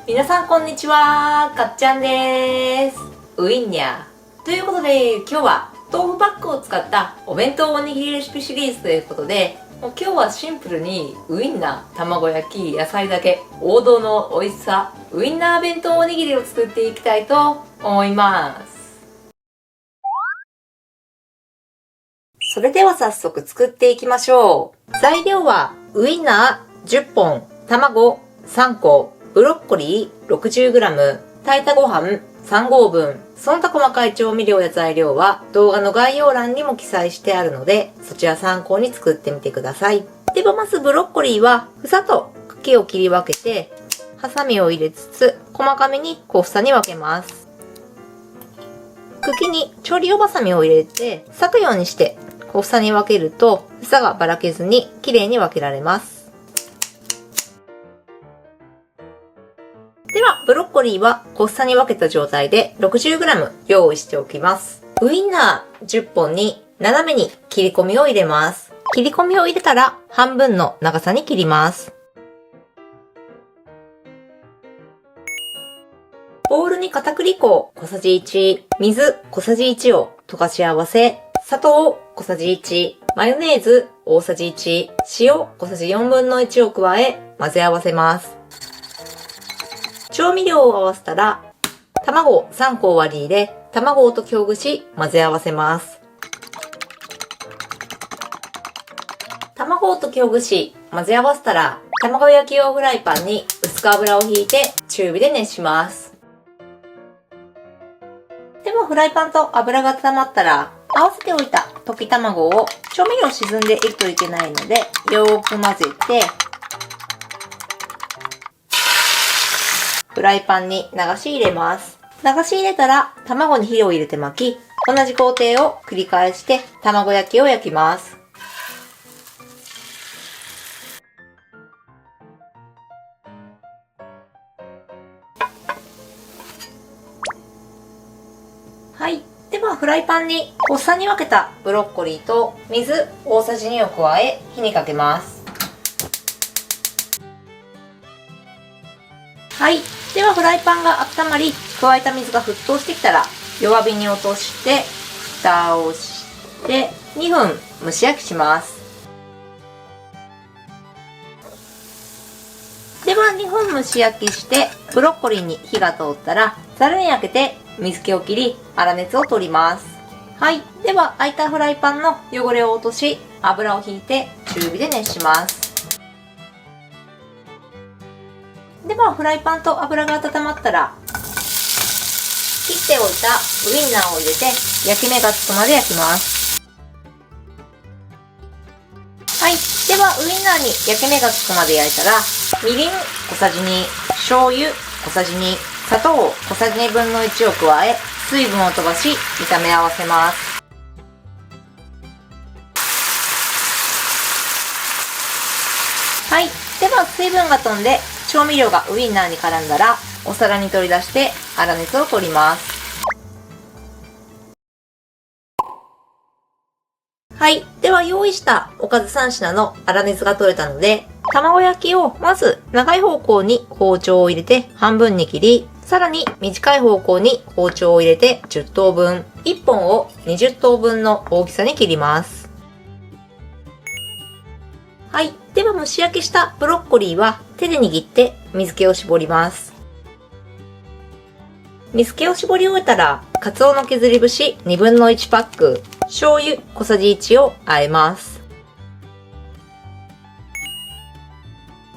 皆さんこんにちは、かっちゃんです。ウインニャーということで、今日は豆腐パックを使ったお弁当おにぎりレシピシリーズということで、もう今日はシンプルにウインナー、卵焼き、野菜だけ王道の美味しさウインナー弁当おにぎりを作っていきたいと思います。それでは早速作っていきましょう。材料はウインナー10本、卵3個、ブロッコリー 60g、炊いたご飯3合分。その他細かい調味料や材料は動画の概要欄にも記載してあるので、そちら参考に作ってみてください。ではまずブロッコリーは房と茎を切り分けて、ハサミを入れつつ細かめに小房に分けます。茎に調理用バサミを入れて裂くようにして小房に分けると房がばらけずに綺麗に分けられます。では、ブロッコリーは小房に分けた状態で 60g 用意しておきます。ウインナー10本に斜めに切り込みを入れます。切り込みを入れたら半分の長さに切ります。ボウルに片栗粉小さじ1、水小さじ1を溶かし合わせ、砂糖小さじ1、マヨネーズ大さじ1、塩小さじ4分の1を加え混ぜ合わせます。調味料を合わせたら、卵3個を割り入れ、卵を溶きほぐし混ぜ合わせます。卵を溶きほぐし混ぜ合わせたら、卵焼き用フライパンに薄く油をひいて中火で熱します。ではフライパンと油が温まったら、合わせておいた溶き卵を調味料沈んでいるといけないので、よーく混ぜて、フライパンに流し入れます。流し入れたら卵に火を入れて巻き、同じ工程を繰り返して卵焼きを焼きます。はい。ではフライパンに小房に分けたブロッコリーと水大さじ2を加え火にかけます。はい。ではフライパンが温まり、加えた水が沸騰してきたら、弱火に落として、蓋をして2分蒸し焼きします。では2分蒸し焼きして、ブロッコリーに火が通ったら、ざるにあけて水気を切り、粗熱を取ります。はい。では空いたフライパンの汚れを落とし、油をひいて中火で熱します。ではフライパンと油が温まったら、切っておいたウインナーを入れて焼き目がつくまで焼きます。はい。ではウインナーに焼き目がつくまで焼いたら、みりん小さじ2、醤油小さじ2、砂糖小さじ2分の1を加え、水分を飛ばし炒め合わせます。はい。では水分が飛んで調味料がウインナーに絡んだら、お皿に取り出して粗熱を取ります。はい。では用意したおかず3品の粗熱が取れたので、卵焼きをまず長い方向に包丁を入れて半分に切り、さらに短い方向に包丁を入れて10等分、1本を20等分の大きさに切ります。はい。では蒸し焼きしたブロッコリーは手で握って水気を絞ります。水気を絞り終えたら、カツオの削り節2分の1パック、醤油小さじ1を和えます。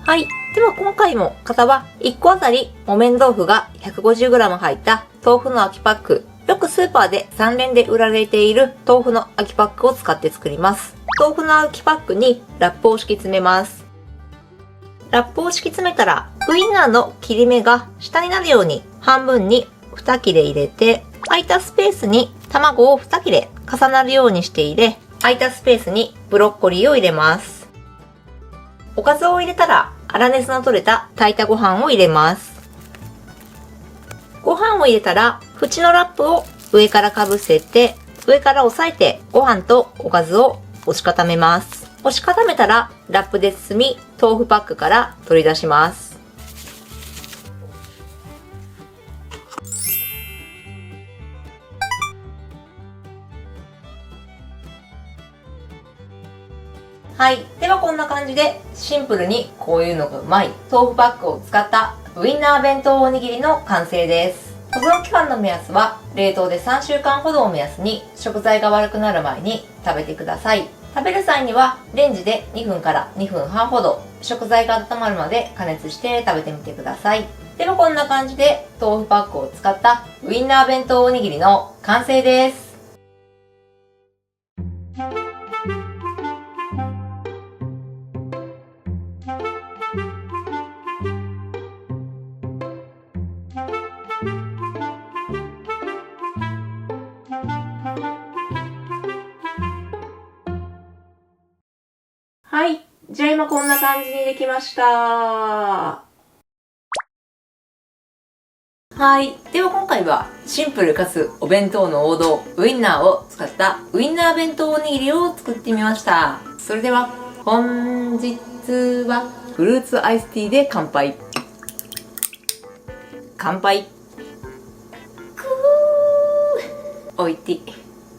はい。では今回も型は1個あたり木綿豆腐が 150g 入った豆腐の空きパック、よくスーパーで3連で売られている豆腐の空きパックを使って作ります。豆腐の空きパックにラップを敷き詰めます。ラップを敷き詰めたら、ウインナーの切り目が下になるように半分に2切れ入れて、空いたスペースに卵を2切れ重なるようにして入れ、空いたスペースにブロッコリーを入れます。おかずを入れたら、粗熱の取れた炊いたご飯を入れます。ご飯を入れたら、縁のラップを上からかぶせて、上から押さえてご飯とおかずを押し固めます。押し固めたらラップで包み、豆腐パックから取り出します。はい。ではこんな感じでシンプルにこういうのがうまい豆腐パックを使ったウインナー弁当おにぎりの完成です。保存期間の目安は冷凍で3週間ほどを目安に食材が悪くなる前に食べてください。食べる際にはレンジで2分から2分半ほど食材が温まるまで加熱して食べてみてください。ではこんな感じで豆腐パックを使ったウインナー弁当おにぎりの完成です。はい。じゃあ今こんな感じにできました。はい。では今回はシンプルかつお弁当の王道ウインナーを使ったウインナー弁当おにぎりを作ってみました。それでは本日はフルーツアイスティーで乾杯。乾杯。おいて。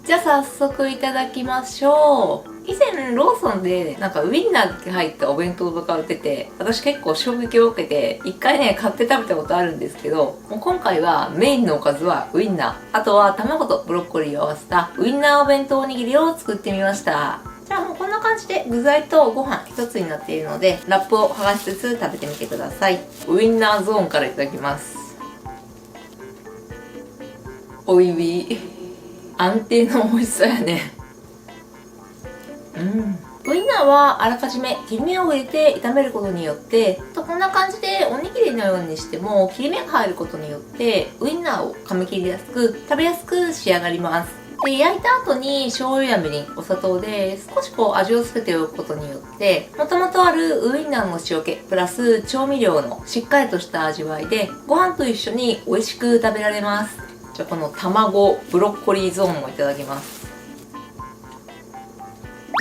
じゃあ早速いただきましょう。以前ローソンでなんかウインナーだけ入ったお弁当とか売ってて、私結構衝撃を受けて一回ね買って食べたことあるんですけど、もう今回はメインのおかずはウインナー、あとは卵とブロッコリーを合わせたウインナーお弁当おにぎりを作ってみました。じゃあもうこんな感じで具材とご飯一つになっているので、ラップを剥がしつつ食べてみてください。ウインナーゾーンからいただきます。おいび安定の美味しさやね。ウインナーはあらかじめ切り目を入れて炒めることによって、こんな感じでおにぎりのようにしても切り目が入ることによってウインナーを噛み切りやすく食べやすく仕上がります。で、焼いた後に醤油やみりん、お砂糖で少し味をつけておくことによって、もともとあるウインナーの塩気プラス調味料のしっかりとした味わいでご飯と一緒に美味しく食べられます。じゃあこの卵ブロッコリーゾーンもいただきます。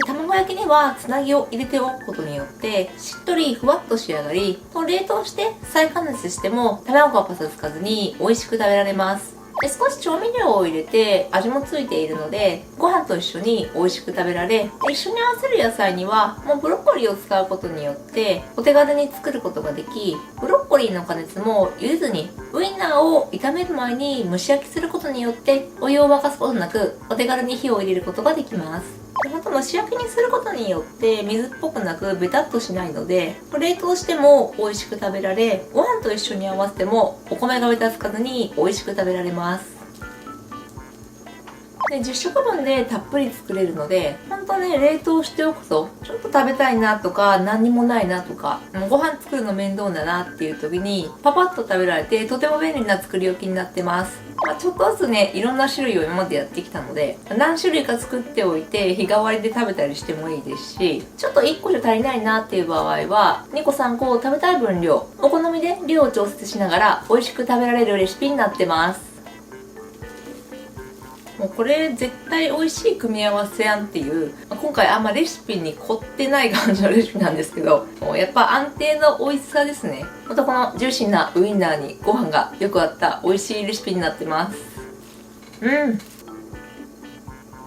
卵焼きにはつなぎを入れておくことによってしっとりふわっと仕上がり、冷凍して再加熱しても卵がパサつかずに美味しく食べられます。で、少し調味料を入れて味もついているのでご飯と一緒に美味しく食べられ、一緒に合わせる野菜にはもうブロッコリーを使うことによってお手軽に作ることができ、ブロッコリーの加熱も茹でずにウインナーを炒める前に蒸し焼きすることによってお湯を沸かすことなくお手軽に火を入れることができます。ほんと蒸し焼きにすることによって水っぽくなくベタっとしないので、冷凍しても美味しく食べられ、ご飯と一緒に合わせてもお米がベタつかずに美味しく食べられます。で、10食分でたっぷり作れるので、ほんとね、冷凍しておくとちょっと食べたいなとか何にもないなとか、もうご飯作るの面倒だなっていう時にパパッと食べられてとても便利な作り置きになってます。ちょっとずつね、いろんな種類を今までやってきたので、何種類か作っておいて日替わりで食べたりしてもいいですし、ちょっと1個じゃ足りないなっていう場合は2個3個食べたい分量、お好みで量を調節しながら美味しく食べられるレシピになってます。もうこれ絶対美味しい組み合わせやんっていう、今回あんまレシピに凝ってない感じのレシピなんですけど、もうやっぱ安定の美味しさですね。またこのジューシーなウインナーにご飯がよく合った美味しいレシピになってます。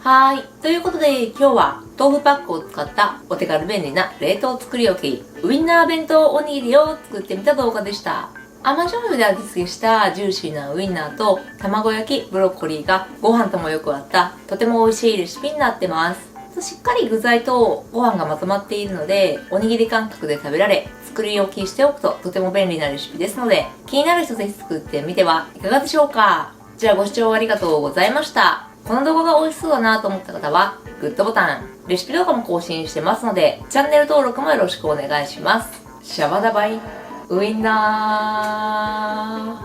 はい。ということで今日は豆腐パックを使ったお手軽便利な冷凍作り置きウインナー弁当おにぎりを作ってみた動画でした。甘醤油で味付けしたジューシーなウインナーと卵焼きブロッコリーがご飯ともよく合ったとても美味しいレシピになってます。しっかり具材とご飯がまとまっているのでおにぎり感覚で食べられ、作り置きしておくととても便利なレシピですので、気になる人ぜひ作ってみてはいかがでしょうか。じゃあご視聴ありがとうございました。この動画が美味しそうだなと思った方はグッドボタン、レシピ動画も更新してますのでチャンネル登録もよろしくお願いします。シャバダバイウインナ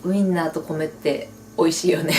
ー。ウインナーと米って美味しいよね